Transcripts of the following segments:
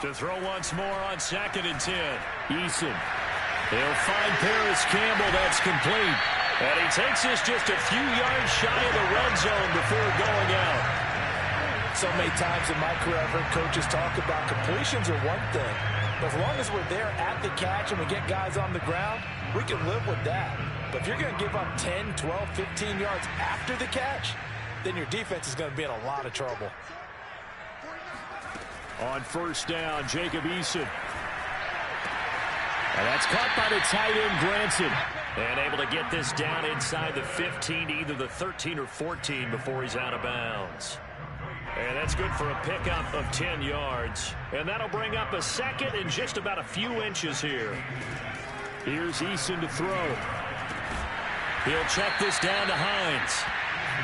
To throw once more on 2nd and 10. Eason. He'll find Paris Campbell. That's complete. And he takes us just a few yards shy of the red zone before going out. So many times in my career I've heard coaches talk about completions are one thing. But as long as we're there at the catch and we get guys on the ground, we can live with that. But if you're going to give up 10, 12, 15 yards after the catch, then your defense is going to be in a lot of trouble. On 1st down, Jacob Eason. And that's caught by the tight end, Granson. And able to get this down inside the 15, either the 13 or 14 before he's out of bounds. And that's good for a pickup of 10 yards. And that'll bring up a 2nd and just about a few inches here. Here's Eason to throw. He'll check this down to Hines.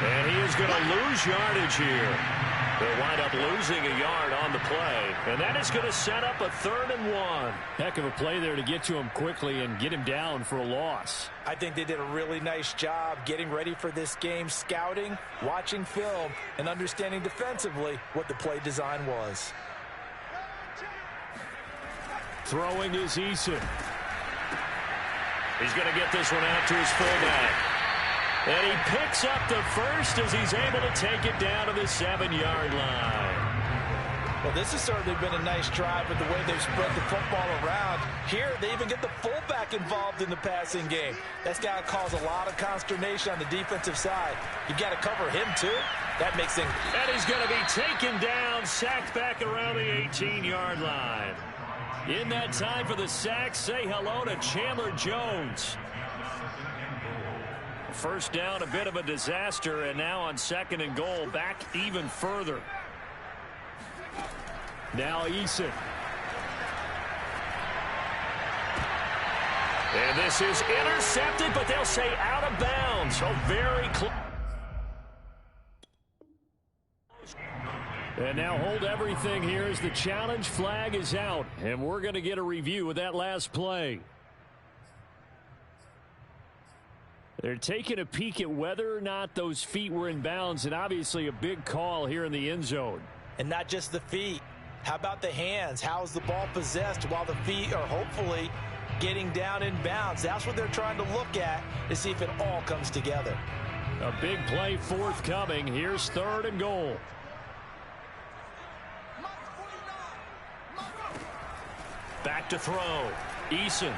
And he is going to lose yardage here. They'll wind up losing a yard on the play. And that is going to set up a 3rd and 1. Heck of a play there to get to him quickly and get him down for a loss. I think they did a really nice job getting ready for this game, scouting, watching film, and understanding defensively what the play design was. Throwing is Eason. He's going to get this one out to his fullback. And he picks up the first as he's able to take it down to the 7-yard line. Well, this has certainly been a nice drive with the way they've spread the football around. Here, they even get the fullback involved in the passing game. That's got to cause a lot of consternation on the defensive side. You got to cover him, too. That makes things... And he's going to be taken down, sacked back around the 18-yard line. In that time for the sack, say hello to Chandler Jones. 1st down, a bit of a disaster, and now on 2nd and goal, back even further. Now Eason. And this is intercepted, but they'll say out of bounds. So very close. And now hold everything here as the challenge flag is out. And we're going to get a review of that last play. They're taking a peek at whether or not those feet were in bounds, and obviously a big call here in the end zone. And not just the feet. How about the hands? How is the ball possessed while the feet are hopefully getting down in bounds? That's what they're trying to look at to see if it all comes together. A big play forthcoming. Here's 3rd and goal. Back to throw. Eason.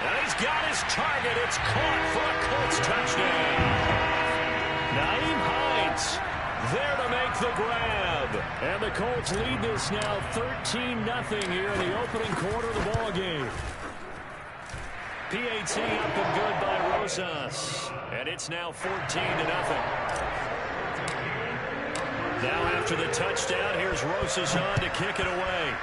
And he's got his target. It's caught for a Colts touchdown. Nyheim Hines there to make the grab. And the Colts lead this now 13-0 here in the opening quarter of the ball game. PAT up and good by Rosas. And it's now 14-0. Now after the touchdown, here's Rosas on to kick it away.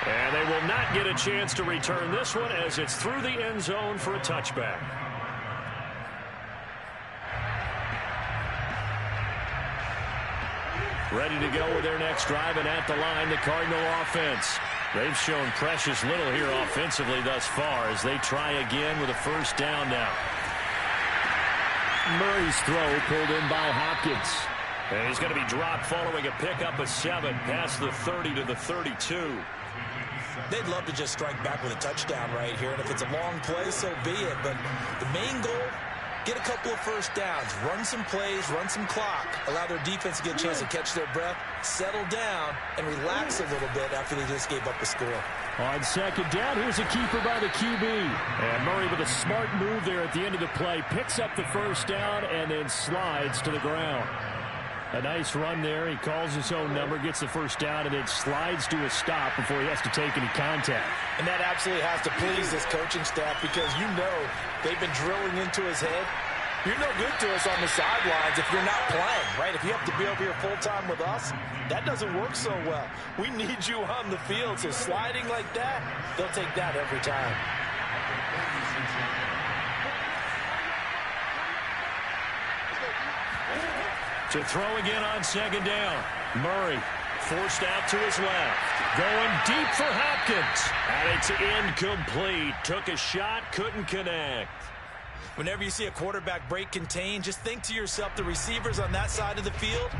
And they will not get a chance to return this one as it's through the end zone for a touchback. Ready to go with their next drive, and at the line, the Cardinal offense. They've shown precious little here offensively thus far as they try again with a 1st down now. Murray's throw pulled in by Hopkins. And he's going to be dropped following a pickup of 7 past the 30 to the 32. They'd love to just strike back with a touchdown right here, and if it's a long play, so be it. But the main goal, get a couple of 1st downs, run some plays, run some clock, allow their defense to get a chance to catch their breath, settle down, and relax a little bit after they just gave up a score. On 2nd down, here's a keeper by the QB. And Murray with a smart move there at the end of the play, picks up the 1st down and then slides to the ground. A nice run there. He calls his own number, gets the 1st down, and then slides to a stop before he has to take any contact. And that absolutely has to please this coaching staff because you know they've been drilling into his head. You're no good to us on the sidelines if you're not playing, right? If you have to be over here full-time with us, that doesn't work so well. We need you on the field, so sliding like that, they'll take that every time. To throw again on 2nd down. Murray forced out to his left. Going deep for Hopkins. And it's incomplete. Took a shot, couldn't connect. Whenever you see a quarterback break contain, just think to yourself, the receivers on that side of the field,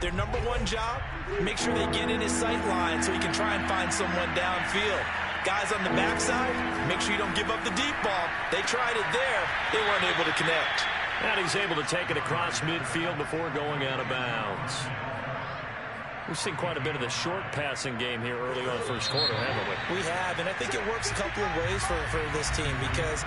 their number one job, make sure they get in his sight line so he can try and find someone downfield. Guys on the backside, make sure you don't give up the deep ball. They tried it there. They weren't able to connect. And he's able to take it across midfield before going out of bounds. We've seen quite a bit of the short passing game here early on first quarter, haven't we? We have, and I think it works a couple of ways for this team because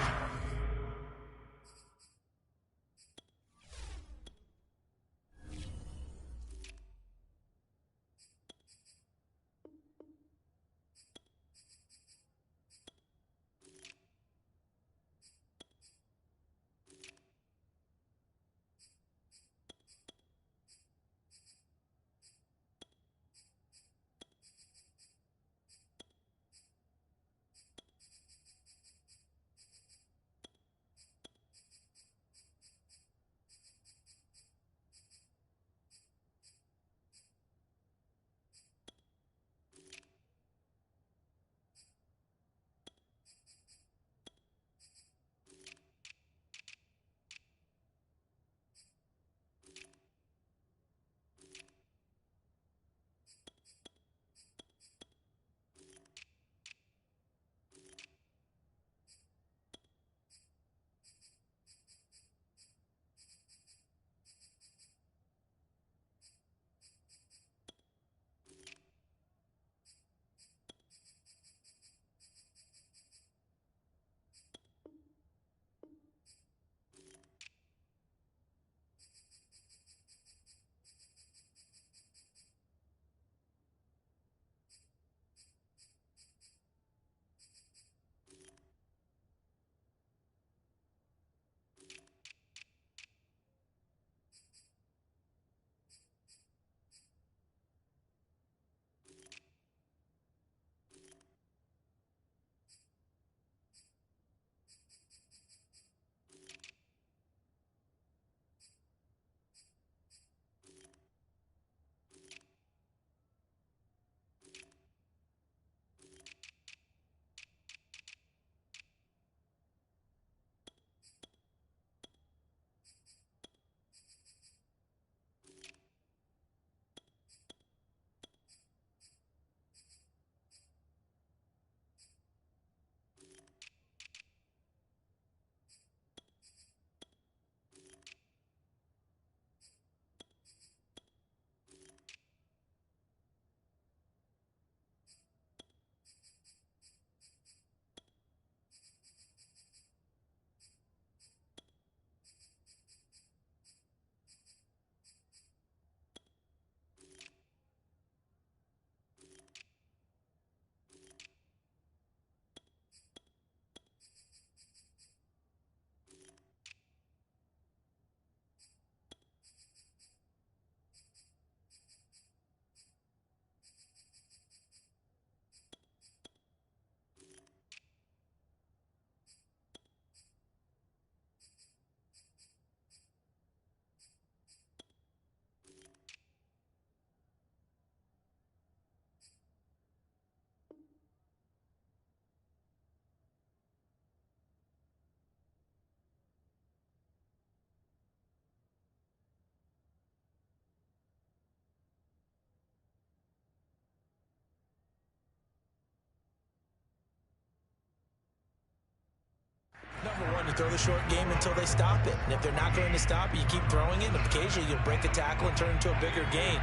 number one, you throw the short game until they stop it. And if they're not going to stop it, you keep throwing it, and occasionally you'll break a tackle and turn into a bigger gain.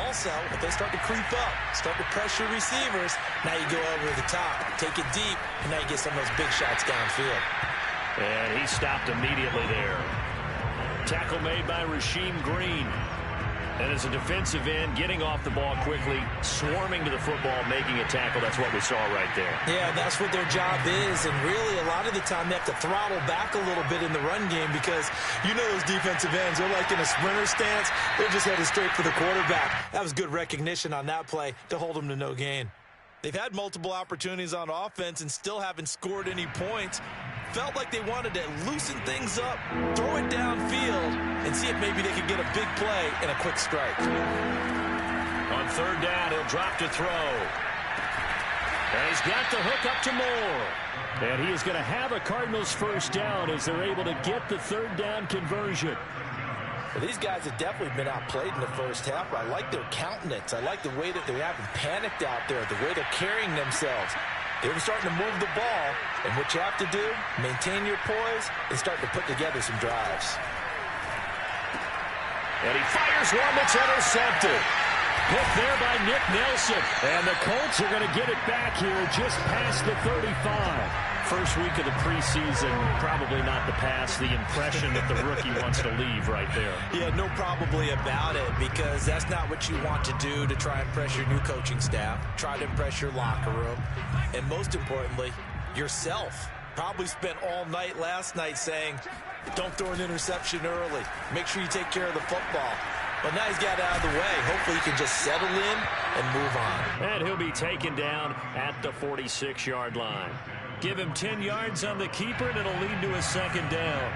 Also, if they start to creep up, start to pressure receivers, now you go over the top, take it deep, and now you get some of those big shots downfield. And he stopped immediately there. Tackle made by Rasheem Green. And as a defensive end, getting off the ball quickly, swarming to the football, making a tackle. That's what we saw right there. Yeah, that's what their job is. And really, a lot of the time, they have to throttle back a little bit in the run game because you know those defensive ends, they're like in a sprinter stance. They're just headed straight for the quarterback. That was good recognition on that play to hold them to no gain. They've had multiple opportunities on offense and still haven't scored any points. Felt like they wanted to loosen things up, throw it downfield, and see if maybe they could get a big play and a quick strike. On third down, he'll drop to throw. And he's got the hook up to Moore. And he is going to have a Cardinals first down as they're able to get the third down conversion. Well, these guys have definitely been outplayed in the first half. I like their countenance. I like the way that they're having panicked out there, the way they're carrying themselves. They're starting to move the ball, and what you have to do, maintain your poise and start to put together some drives. And he fires one that's intercepted. Picked there by Nick Nelson. And the Colts are going to get it back here just past the 35. First week of the preseason, probably not the pass, the impression that the rookie wants to leave right there. Yeah, no probably about it, because that's not what you want to do to try and impress your new coaching staff, try to impress your locker room, and most importantly, yourself. Probably spent all night last night saying, don't throw an interception early. Make sure you take care of the football. But now he's got it out of the way. Hopefully he can just settle in and move on. And he'll be taken down at the 46-yard line. Give him 10 yards on the keeper, and it'll lead to a second down.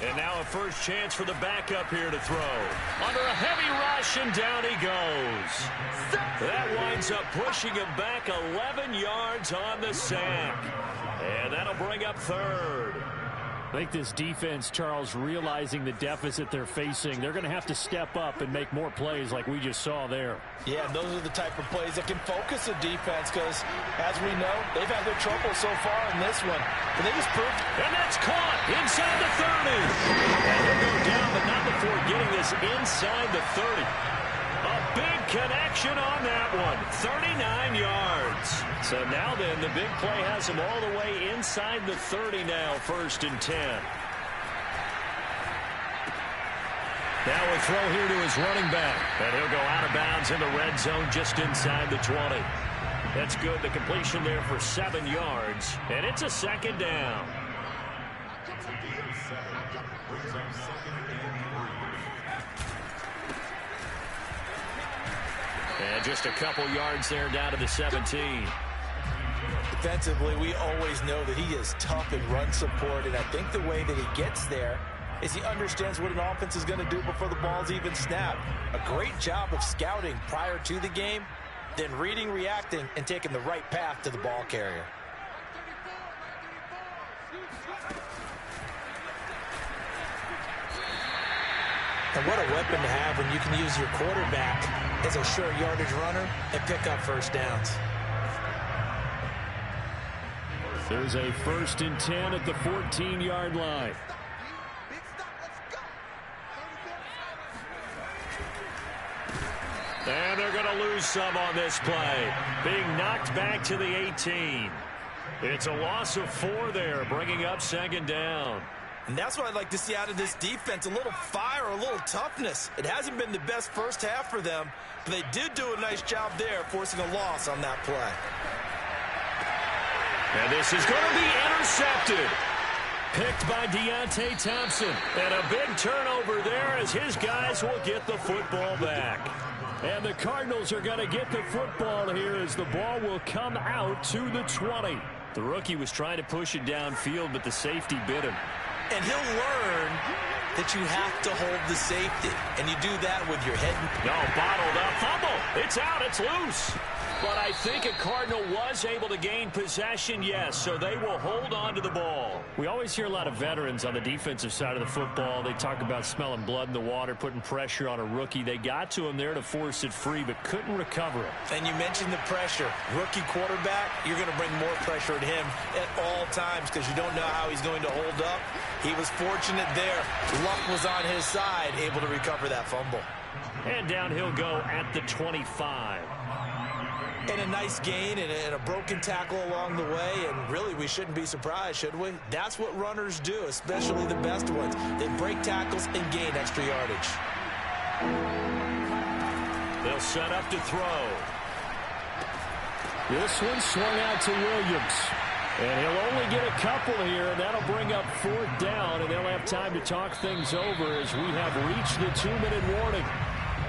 And now a first chance for the backup here to throw. Under a heavy rush, and down he goes. That winds up pushing him back 11 yards on the sack. And that'll bring up third. I think this defense, Charles, realizing the deficit they're facing, they're going to have to step up and make more plays like we just saw there. Yeah, those are the type of plays that can focus a defense because, as we know, they've had their trouble so far in this one. But they just proved. And that's caught inside the 30. And he'll go down, but not before getting this inside the 30. A big connection on that one. 39 yards. So now then, the big play has him all the way inside the 30 now, 1st and 10. Now a throw here to his running back. And he'll go out of bounds in the red zone just inside the 20. That's good. The completion there for 7 yards. And it's a second down. And just a couple yards there down to the 17. Defensively, we always know that he is tough in run support, and I think the way that he gets there is he understands what an offense is going to do before the ball's even snapped. A great job of scouting prior to the game, then reading, reacting, and taking the right path to the ball carrier. And what a weapon to have when you can use your quarterback as a short yardage runner and pick up first downs. There's a 1st and 10 at the 14-yard line. And they're going to lose some on this play. Being knocked back to the 18. It's a loss of 4 there, bringing up 2nd down. And that's what I'd like to see out of this defense, a little fire, a little toughness. It hasn't been the best first half for them, but they did do a nice job there, forcing a loss on that play. And this is going to be intercepted. Picked by Deontay Thompson. And a big turnover there as his guys will get the football back. And the Cardinals are going to get the football here as the ball will come out to the 20. The rookie was trying to push it downfield, but the safety bit him. And he'll learn that you have to hold the safety. And you do that with your head. No, bottled up. Fumble. It's out. It's loose. But I think a Cardinal was able to gain possession, yes, so they will hold on to the ball. We always hear a lot of veterans on the defensive side of the football. They talk about smelling blood in the water, putting pressure on a rookie. They got to him there to force it free, but couldn't recover it. And you mentioned the pressure. Rookie quarterback, you're going to bring more pressure at him at all times because you don't know how he's going to hold up. He was fortunate there. Luck was on his side, able to recover that fumble. And down he'll go at the 25. And a nice gain and a broken tackle along the way, and really we shouldn't be surprised, should we? That's what runners do, especially the best ones. They break tackles and gain extra yardage. They'll set up to throw. This one swung out to Williams. And he'll only get a couple here, and that'll bring up 4th down, and they'll have time to talk things over as we have reached the 2-minute warning.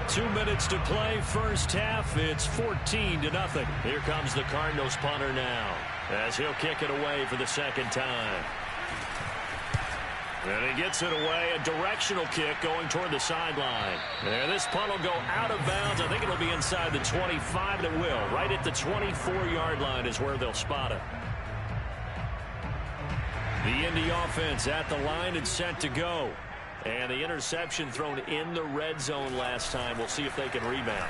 2 minutes to play, first half. It's 14-0. Here comes the Cardinals punter now as he'll kick it away for the second time. And he gets it away, a directional kick going toward the sideline. And this punt will go out of bounds. I think it'll be inside the 25, and it will. Right at the 24-yard line is where they'll spot it. The Indy offense at the line and set to go. And the interception thrown in the red zone last time. We'll see if they can rebound.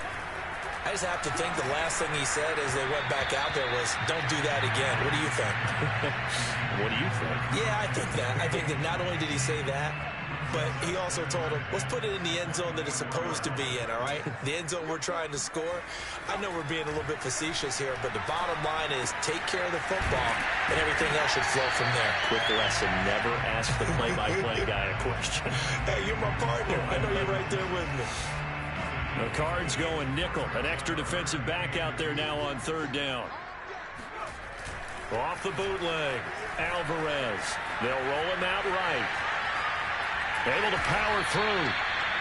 I just have to think the last thing he said as they went back out there was, don't do that again. What do you think? What do you think? Yeah, I think that. I think that not only did he say that, but he also told him, let's put it in the end zone that it's supposed to be in, all right? The end zone we're trying to score. I know we're being a little bit facetious here, but the bottom line is take care of the football, and everything else should flow from there. Quick lesson, never ask the play-by-play guy a question. Hey, you're my partner. I know you're right there with me. The Cards going nickel. An extra defensive back out there now on third down. Off the bootleg, Alvarez. They'll roll him out right. Able to power through.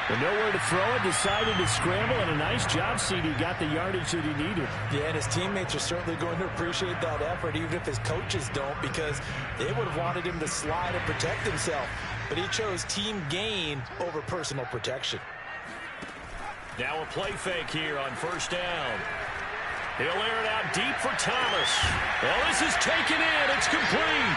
And nowhere to throw it, decided to scramble, and a nice job, CD. Got the yardage that he needed. Yeah, and his teammates are certainly going to appreciate that effort, even if his coaches don't, because they would have wanted him to slide and protect himself. But he chose team gain over personal protection. Now a play fake here on first down. He'll air it out deep for Thomas. Well, this is taken in. It's complete.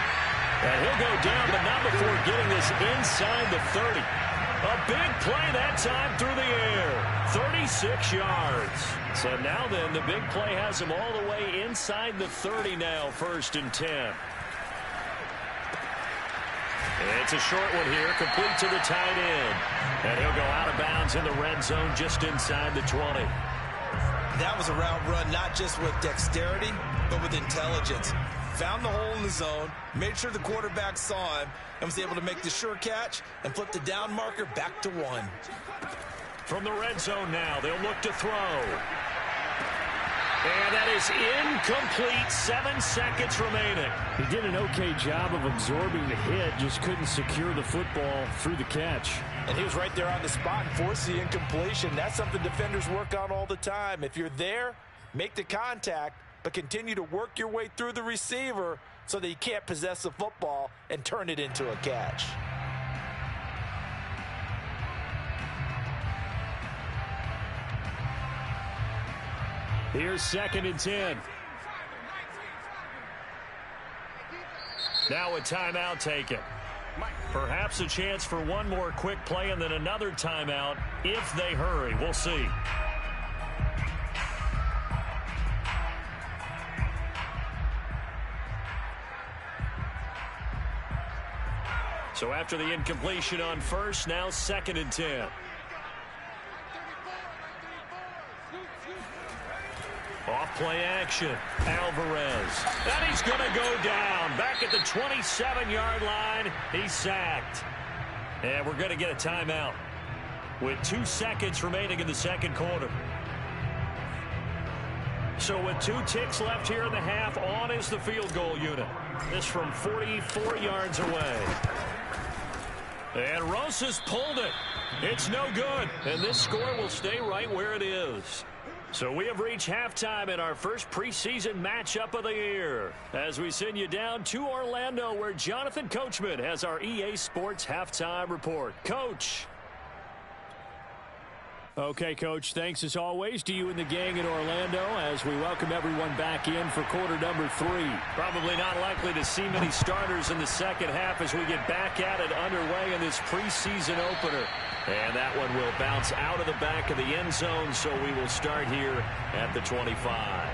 And he'll go down, but not before getting this inside the 30. A big play that time through the air. 36 yards. So now then, the big play has him all the way inside the 30 now, 1st and 10. It's a short one here, complete to the tight end. And he'll go out of bounds in the red zone just inside the 20. That was a route run not just with dexterity, but with intelligence. Found the hole in the zone, made sure the quarterback saw him, and was able to make the sure catch and flip the down marker back to 1. From the red zone now, they'll look to throw. And that is incomplete. 7 seconds remaining. He did an okay job of absorbing the hit, just couldn't secure the football through the catch. And he was right there on the spot and forced the incompletion. That's something defenders work on all the time. If you're there, make the contact, but continue to work your way through the receiver so that you can't possess the football and turn it into a catch. Here's 2nd and 10. Now a timeout taken. Perhaps a chance for one more quick play and then another timeout if they hurry. We'll see. So after the incompletion on first, now 2nd and 10. Off play action, Alvarez. And he's going to go down. Back at the 27-yard line, he's sacked. And we're going to get a timeout with 2 seconds remaining in the second quarter. So with 2 ticks left here in the half, on is the field goal unit. This from 44 yards away. And Rosas pulled it. It's no good. And this score will stay right where it is. So we have reached halftime in our first preseason matchup of the year as we send you down to Orlando where Jonathan Coachman has our EA Sports halftime report. Coach. Okay, Coach, thanks as always to you and the gang in Orlando as we welcome everyone back in for quarter number 3. Probably not likely to see many starters in the second half as we get back at it underway in this preseason opener. And that one will bounce out of the back of the end zone, so we will start here at the 25.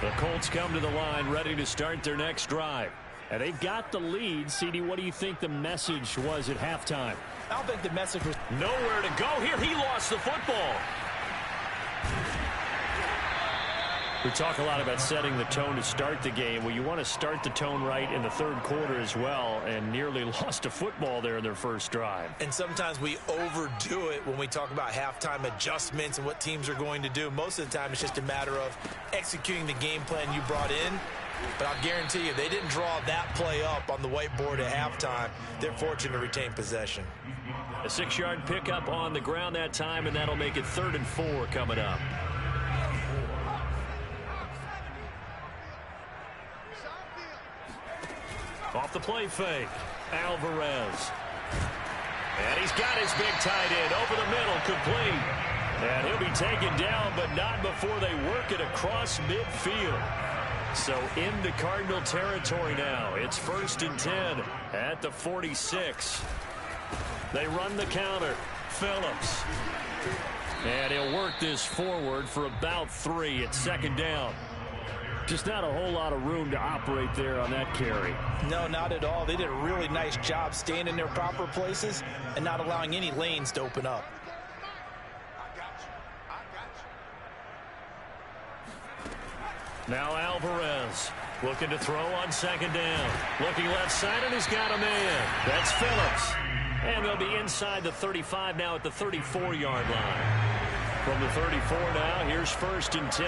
The Colts come to the line ready to start their next drive. And they've got the lead. CD, what do you think the message was at halftime? I don't think the message was nowhere to go here. He lost the football. We talk a lot about setting the tone to start the game. Well, you want to start the tone right in the third quarter as well, and nearly lost a football there in their first drive. And sometimes we overdo it when we talk about halftime adjustments and what teams are going to do. Most of the time, it's just a matter of executing the game plan you brought in. But I'll guarantee you, they didn't draw that play up on the whiteboard at halftime. They're fortunate to retain possession. A 6-yard pickup on the ground that time, and that'll make it 3rd and 4 coming up. Off the play fake, Alvarez. And he's got his big tight end over the middle, complete. And he'll be taken down, but not before they work it across midfield. So into Cardinal territory now. It's 1st and 10 at the 46. They run the counter. Phillips. And he'll work this forward for about 3 at 2nd down. Just not a whole lot of room to operate there on that carry. No, not at all. They did a really nice job staying in their proper places and not allowing any lanes to open up. Now Alvarez looking to throw on 2nd down. Looking left side, and he's got a man. That's Phillips. And they'll be inside the 35 now at the 34-yard line. From the 34 now, here's 1st and 10.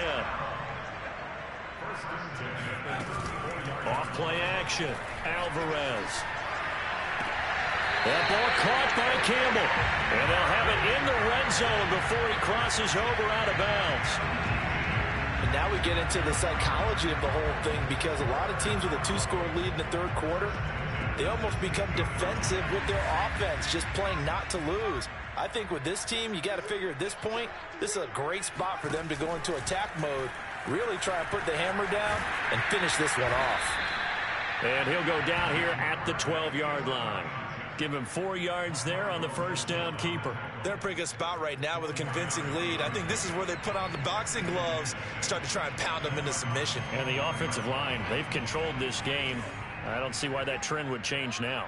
Off play action, Alvarez. That ball caught by Campbell. And they'll have it in the red zone before he crosses over out of bounds. And now we get into the psychology of the whole thing, because a lot of teams with a 2-score lead in the 3rd quarter, they almost become defensive with their offense, just playing not to lose. I think with this team, you got to figure at this point, this is a great spot for them to go into attack mode, really try and put the hammer down and finish this one off. And he'll go down here at the 12-yard line. Give him 4 yards there on the 1st down keeper. They're in a pretty good spot right now with a convincing lead. I think this is where they put on the boxing gloves, start to try and pound them into submission. And the offensive line, they've controlled this game. I don't see why that trend would change now.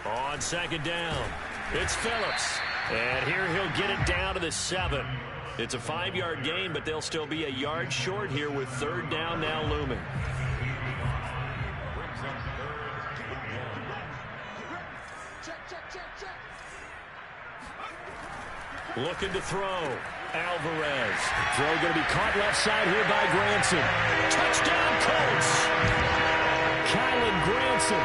On 2nd down, it's Phillips. And here he'll get it down to the 7. It's a 5-yard gain, but they'll still be a yard short here with 3rd down now looming. Looking to throw. Alvarez. Throw going to be caught left side here by Granson. Touchdown, Colts. Kylen Granson.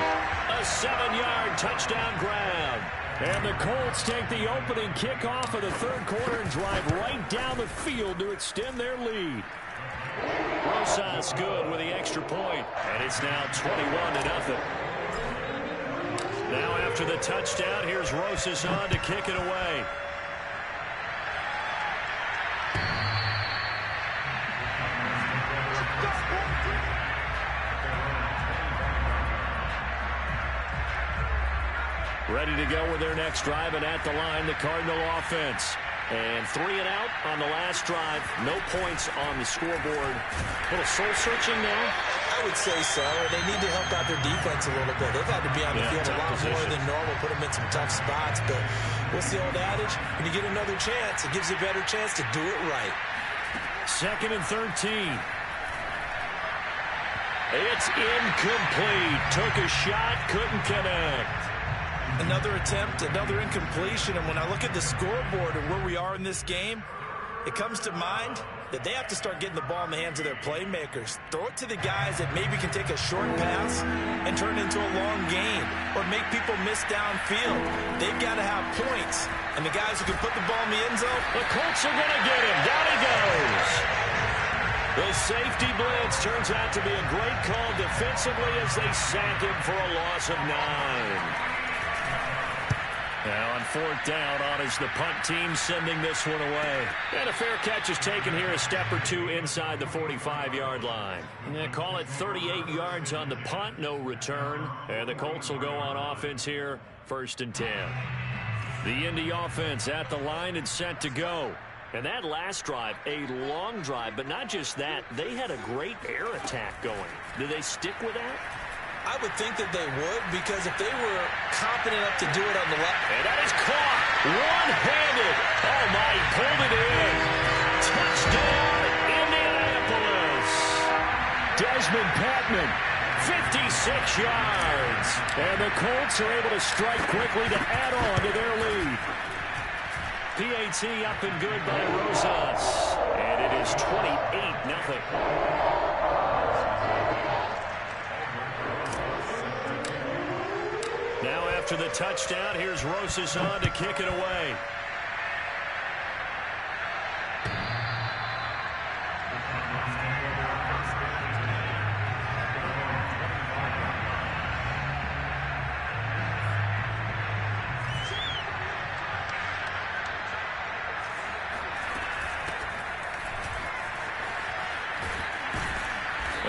A 7-yard touchdown grab. And the Colts take the opening kickoff of the 3rd quarter and drive right down the field to extend their lead. Rosas good with the extra point. And it's now 21-0. Now after the touchdown, here's Rosas on to kick it away. Ready to go with their next drive, and at the line, the Cardinal offense. And 3 and out on the last drive. No points on the scoreboard. A little soul-searching now? I would say so. They need to help out their defense a little bit. They've had to be on the field a lot more than normal, put them in some tough spots. But what's the old adage? When you get another chance, it gives you a better chance to do it right. 2nd and 13. It's incomplete. Took a shot, couldn't connect. Another attempt, another incompletion, and when I look at the scoreboard and where we are in this game, it comes to mind that they have to start getting the ball in the hands of their playmakers. Throw it to the guys that maybe can take a short pass and turn it into a long gain or make people miss downfield. They've got to have points, and the guys who can put the ball in the end zone. The Colts are going to get him. Down he goes. The safety blitz turns out to be a great call defensively as they sack him for a loss of 9. Now on 4th down, on is the punt team sending this one away. And a fair catch is taken here, a step or 2 inside the 45-yard line. And they call it 38 yards on the punt, no return. And the Colts will go on offense here, 1st and 10. The Indy offense at the line and set to go. And that last drive, a long drive, but not just that, they had a great air attack going. Do they stick with that? I would think that they would, because if they were confident enough to do it on the left. And that is caught one-handed. Oh, my, he pulled it in. Touchdown, Indianapolis. Desmond Patman. 56 yards. And the Colts are able to strike quickly to add on to their lead. PAT up and good by Rosas. And it is 28-0. Now after the touchdown, here's Rosas on to kick it away.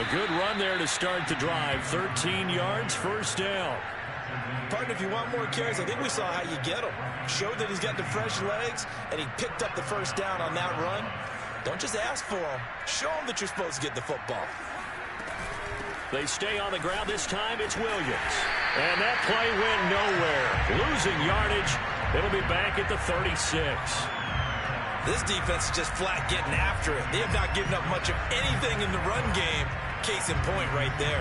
A good run there to start the drive. 13 yards, first down. Partner, if you want more carries, I think we saw how you get them. Showed that he's got the fresh legs, and he picked up the first down on that run. Don't just ask for them. Show them that you're supposed to get the football. They stay on the ground. This time it's Williams. And that play went nowhere. Losing yardage. It'll be back at the 36. This defense is just flat getting after it. They have not given up much of anything in the run game. Case in point right there.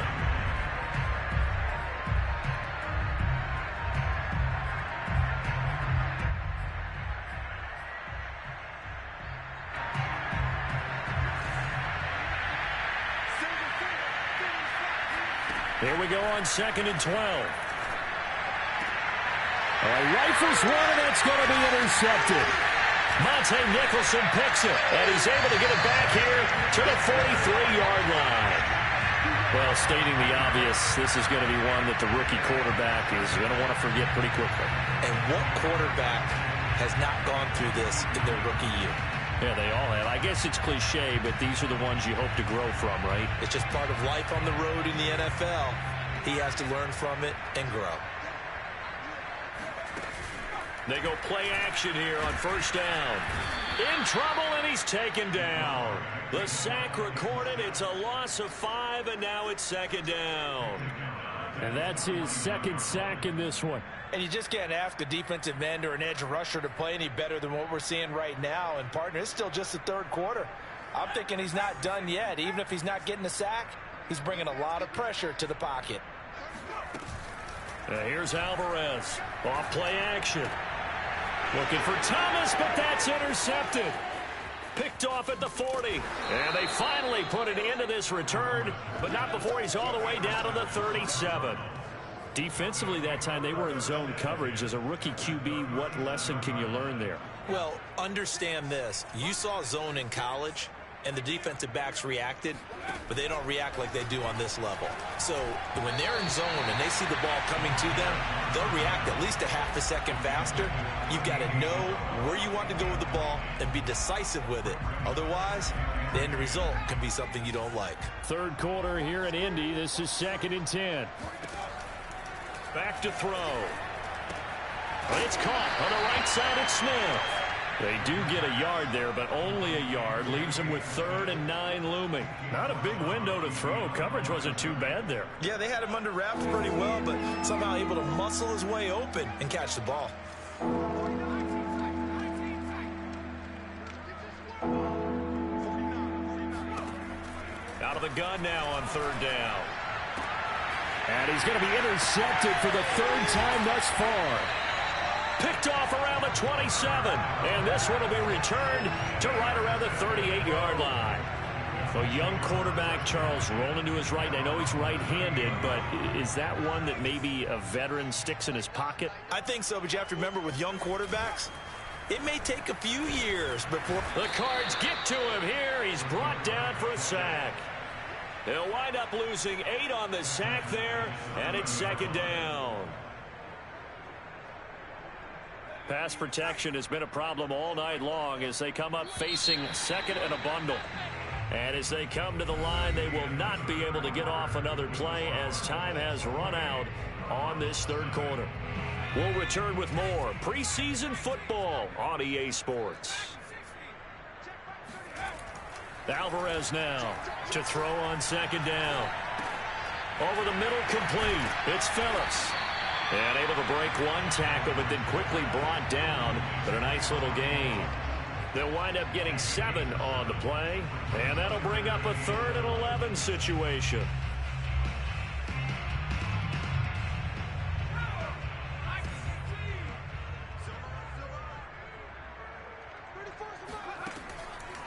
Here we go on 2nd and 12. Rifles one, and that's going to be intercepted. Monte Nicholson picks it, and he's able to get it back here to the 43-yard line. Well, stating the obvious, this is going to be one that the rookie quarterback is going to want to forget pretty quickly. And what quarterback has not gone through this in their rookie year? Yeah, they all have. I guess it's cliche, but these are the ones you hope to grow from, right? It's just part of life on the road in the NFL. He has to learn from it and grow. They go play action here on first down. In trouble, and he's taken down. The sack recorded. It's a loss of 5, and now it's 2nd down. And that's his second sack in this one. And you just can't ask a defensive end or an edge rusher to play any better than what we're seeing right now. And, partner, it's still just the third quarter. I'm thinking he's not done yet. Even if he's not getting the sack, he's bringing a lot of pressure to the pocket. Here's Alvarez. Off play action. Looking for Thomas, but that's intercepted. Picked off at the 40. And they finally put an end to this return, but not before he's all the way down to the 37. Defensively that time, they were in zone coverage. As a rookie QB, what lesson can you learn there? Well, understand this. You saw zone in college, and the defensive backs reacted, but they don't react like they do on this level. So when they're in zone and they see the ball coming to them, they'll react at least a half a second faster. You've got to know where you want to go with the ball and be decisive with it. Otherwise, the end result can be something you don't like. Third quarter here in Indy. This is 2nd and 10. Back to throw. It's caught on the right side at Smith. They do get a yard there, but only a yard. Leaves them with 3rd and 9 looming. Not a big window to throw. Coverage wasn't too bad there. Yeah, they had him under wraps pretty well, but somehow able to muscle his way open and catch the ball. Out of the gun now on 3rd down. And he's going to be intercepted for the 3rd time thus far. Picked off around the 27. And this one will be returned to right around the 38-yard line. A young quarterback, Charles, rolling to his right. I know he's right-handed, but is that one that maybe a veteran sticks in his pocket? I think so, but you have to remember with young quarterbacks, it may take a few years before the Cards get to him here. He's brought down for a sack. They'll wind up losing 8 on the sack there, and it's 2nd down. Pass protection has been a problem all night long as they come up facing 2nd and a bundle. And as they come to the line, they will not be able to get off another play as time has run out on this 3rd quarter. We'll return with more preseason football on EA Sports. Alvarez now to throw on 2nd down. Over the middle, complete. It's Phillips. And able to break one tackle, but then quickly brought down. But a nice little gain. They'll wind up getting 7 on the play. And that'll bring up a 3rd and 11 situation.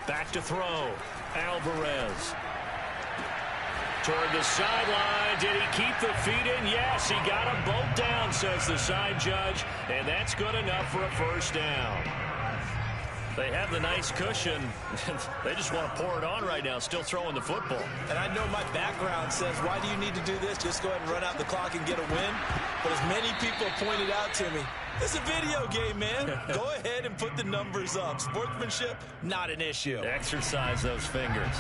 Back to throw. Alvarez. Toward the sideline. Did he keep the feet in? Yes, he got them both down, says the side judge. And that's good enough for a 1st down. They have the nice cushion. They just want to pour it on right now, still throwing the football. And I know my background says, why do you need to do this? Just go ahead and run out the clock and get a win. But as many people pointed out to me, it's a video game, man. Go ahead and put the numbers up. Sportsmanship, not an issue. Exercise those fingers.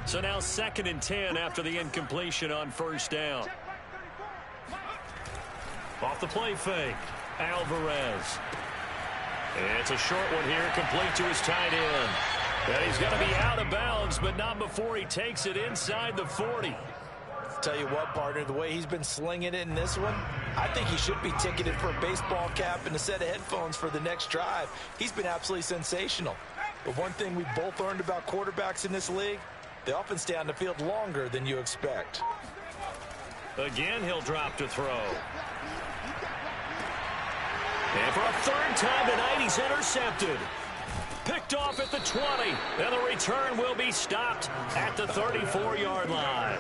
So now 2nd and 10 after the incompletion on first down. Off the play fake, Alvarez. It's a short one here, complete to his tight end. And he's going to be out of bounds, but not before he takes it inside the 40. Tell you what, partner, the way he's been slinging it in this one, I think he should be ticketed for a baseball cap and a set of headphones for the next drive. He's been absolutely sensational. But one thing we both learned about quarterbacks in this league, they often stay on the field longer than you expect. Again, he'll drop to throw. And for a 3rd time tonight, he's intercepted. Picked off at the 20, and the return will be stopped at the 34-yard line.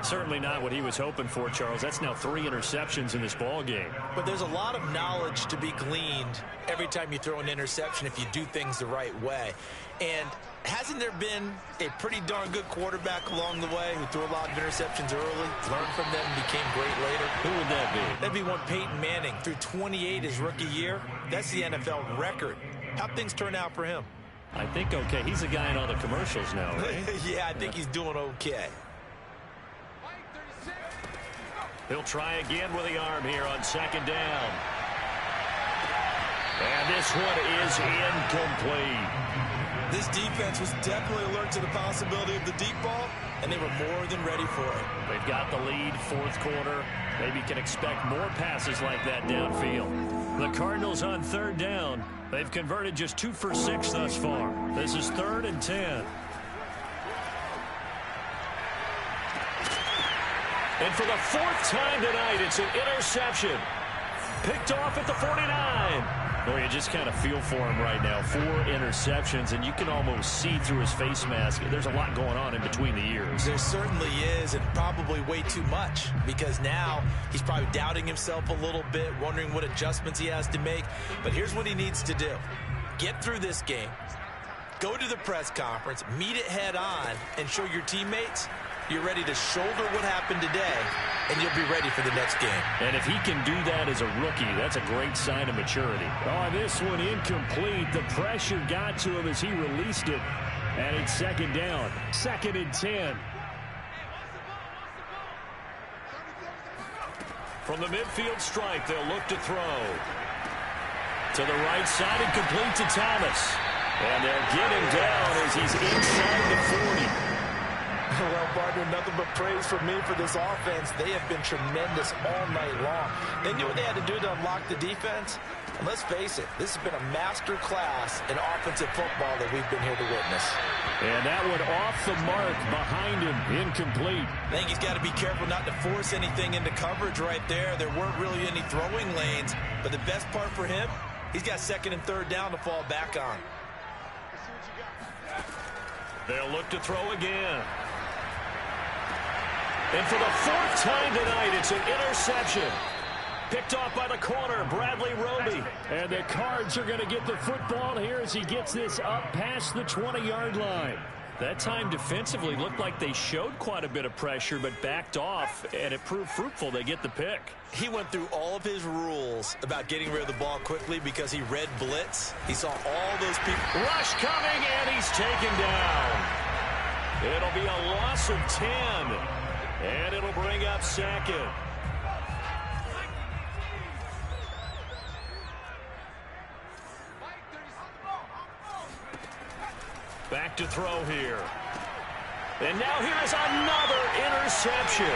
Certainly not what he was hoping for, Charles. That's now 3 interceptions in this ball game. But there's a lot of knowledge to be gleaned every time you throw an interception if you do things the right way. And hasn't there been a pretty darn good quarterback along the way who threw a lot of interceptions early, learned from them, and became great later? Who would that be? That'd be one Peyton Manning. Threw 28 his rookie year. That's the NFL record. How'd things turn out for him? I think okay. He's a guy in all the commercials now, right? Yeah, I think he's doing okay. He'll try again with the arm here on 2nd down. And this one is incomplete. This defense was definitely alert to the possibility of the deep ball, and they were more than ready for it. They've got the lead, 4th quarter. Maybe can expect more passes like that downfield. The Cardinals on 3rd down. They've converted just 2 for 6 thus far. This is 3rd and 10. And for the 4th time tonight, it's an interception. Picked off at the 49. Boy, you just kind of feel for him right now. 4 interceptions, and you can almost see through his face mask. There's a lot going on in between the ears. There certainly is, and probably way too much, because now he's probably doubting himself a little bit, wondering what adjustments he has to make. But here's what he needs to do. Get through this game. Go to the press conference, meet it head on, and show your teammates you're ready to shoulder what happened today, and you'll be ready for the next game. And if he can do that as a rookie, that's a great sign of maturity. Oh, this one incomplete. The pressure got to him as he released it. And it's 2nd down. 2nd and 10. From the midfield stripe, they'll look to throw. To the right side and complete to Thomas. And they'll get him down as he's inside the 40. Well, partner, nothing but praise for me for this offense. They have been tremendous all night long. They knew what they had to do to unlock the defense. And let's face it, this has been a master class in offensive football that we've been here to witness. And that one off the mark behind him, incomplete. I think he's got to be careful not to force anything into coverage right there. There weren't really any throwing lanes. But the best part for him, he's got 2nd and 3rd down to fall back on. They'll look to throw again. And for the 4th time tonight, it's an interception. Picked off by the corner, Bradley Roby. And the Cards are going to get the football here as he gets this up past the 20-yard line. That time defensively looked like they showed quite a bit of pressure, but backed off, and it proved fruitful. They get the pick. He went through all of his rules about getting rid of the ball quickly because he read blitz. He saw all those people. Rush coming, and he's taken down. It'll be a loss of 10. And it'll bring up 2nd. Back to throw here. And now here is another interception.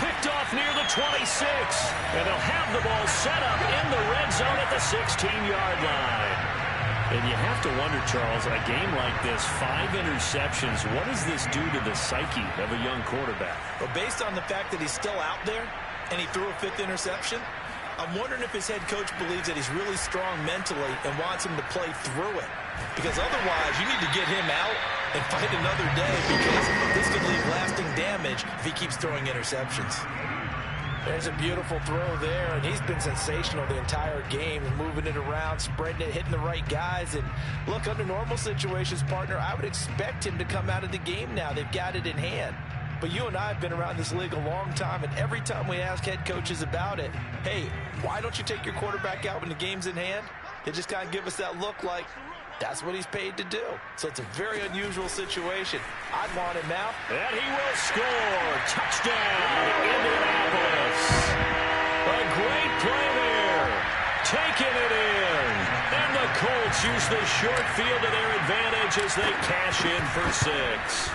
Picked off near the 26. And they'll have the ball set up in the red zone at the 16-yard line. And you have to wonder, Charles, a game like this, 5 interceptions, what does this do to the psyche of a young quarterback? Well, based on the fact that he's still out there and he threw a 5th interception, I'm wondering if his head coach believes that he's really strong mentally and wants him to play through it. Because otherwise, you need to get him out and fight another day, because this could leave lasting damage if he keeps throwing interceptions. There's a beautiful throw there, and he's been sensational the entire game, moving it around, spreading it, hitting the right guys. And look, under normal situations, partner, I would expect him to come out of the game now. They've got it in hand. But you and I have been around this league a long time, and every time we ask head coaches about it, hey, why don't you take your quarterback out when the game's in hand? They just kind of give us that look like, That's what he's paid to do. So it's a very unusual situation. I'd want him now. And he will score. Touchdown, Indianapolis. A great play there. Taking it in. And the Colts use the short field to their advantage as they cash in for 6.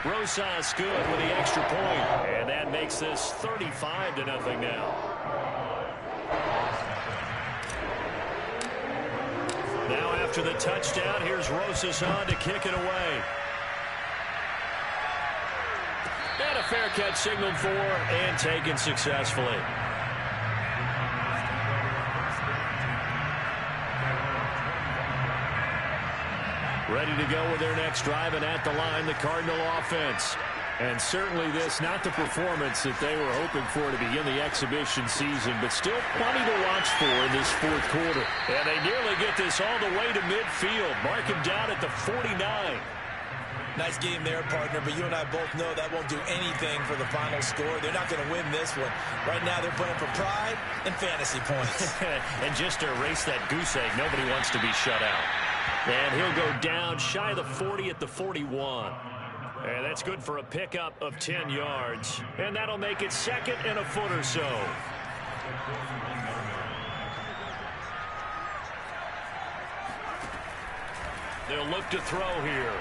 Rosas good with the extra point. And that makes this 35-0 now. Now after the touchdown, here's Rosas on to kick it away. And a fair catch signaled for and taken successfully. Ready to go with their next drive, and at the line, the Cardinal offense. And certainly this, not the performance that they were hoping for to begin the exhibition season, but still plenty to watch for in this fourth quarter. And they nearly get this all the way to midfield. Mark him down at the 49. Nice game there, partner, but you and I both know that won't do anything for the final score. They're not going to win this one. Right now they're playing for pride and fantasy points. And just to erase that goose egg, nobody wants to be shut out. And he'll go down shy of the 40 at the 41. And that's good for a pickup of 10 yards. And that'll make it 2nd and a foot or so. They'll look to throw here.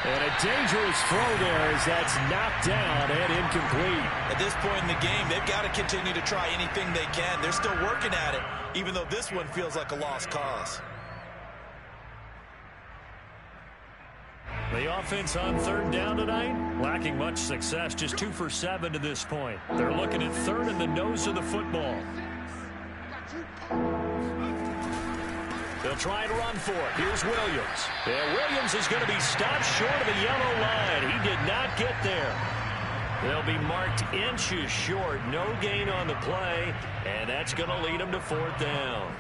And a dangerous throw there as that's knocked down and incomplete. At this point in the game, they've got to continue to try anything they can. They're still working at it, even though this one feels like a lost cause. The offense on 3rd down tonight, lacking much success, just 2 for 7 to this point. They're looking at 3rd in the nose of the football. They'll try and run for it. Here's Williams. And Williams is going to be stopped short of the yellow line. He did not get there. They'll be marked inches short. No gain on the play, and that's going to lead them to 4th down.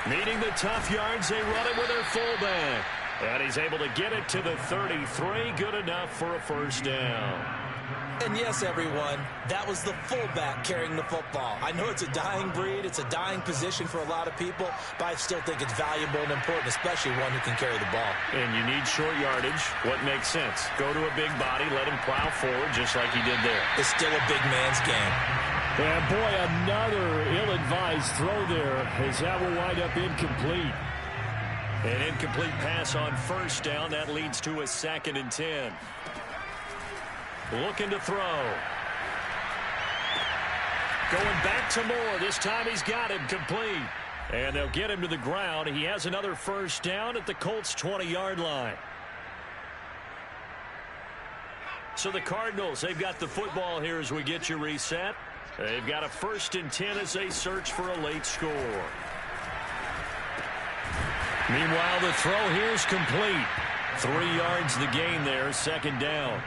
Meeting the tough yards, they run it with their fullback. And he's able to get it to the 33. Good enough for a 1st down. And yes, everyone, that was the fullback carrying the football. I know it's a dying breed, it's a dying position for a lot of people, but I still think it's valuable and important, especially one who can carry the ball. And you need short yardage. What makes sense? Go to a big body, let him plow forward just like he did there. It's still a big man's game. And boy, another ill-advised throw there as that will wind up incomplete. An incomplete pass on 1st down. That leads to a 2nd and 10. Looking to throw. Going back to Moore. This time he's got him complete. And they'll get him to the ground. He has another 1st down at the Colts' 20-yard line. So the Cardinals, they've got the football here as we get you reset. They've got a 1st and 10 as they search for a late score. Meanwhile, the throw here is complete. 3 yards the gain there, 2nd down.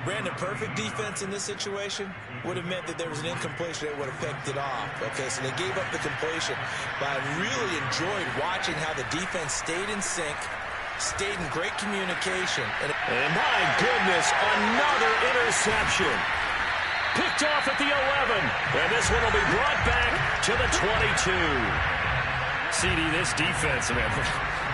Brandon, perfect defense in this situation would have meant that there was an incompletion that would have picked it off. Okay, so they gave up the completion, but I really enjoyed watching how the defense stayed in sync, stayed in great communication. And my goodness, another interception. Picked off at the 11, and this one will be brought back to the 22. CD, this defense, man,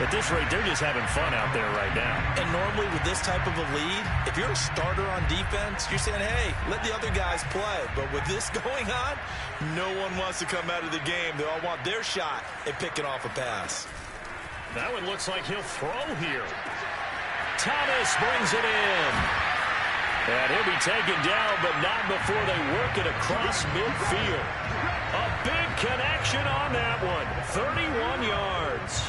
at this rate, they're just having fun out there right now. And normally with this type of a lead, if you're a starter on defense, you're saying, hey, let the other guys play. But with this going on, no one wants to come out of the game. They all want their shot at picking off a pass. That one looks like he'll throw here. Thomas brings it in. And he'll be taken down, but not before they work it across midfield. A big connection on that one. 31 yards.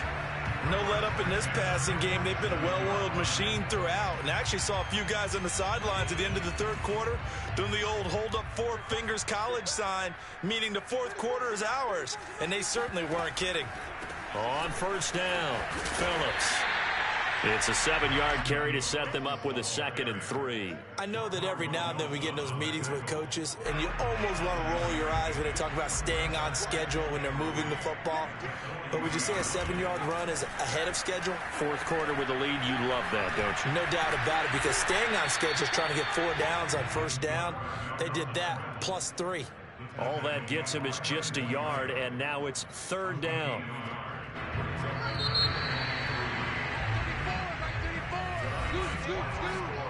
No let up in this passing game. They've been a well-oiled machine throughout. And I actually saw a few guys on the sidelines at the end of the 3rd quarter doing the old hold up 4 fingers college sign, meaning the 4th quarter is ours. And they certainly weren't kidding. On 1st down, Phillips. It's a 7-yard carry to set them up with a 2nd and 3. I know that every now and then we get in those meetings with coaches, and you almost want to roll your eyes when they talk about staying on schedule when they're moving the football. But would you say a 7-yard run is ahead of schedule? Fourth quarter with a lead, you love that, don't you? No doubt about it, because staying on schedule is trying to get 4 downs on first down. They did that plus 3. All that gets him is just a yard, and now it's 3rd down.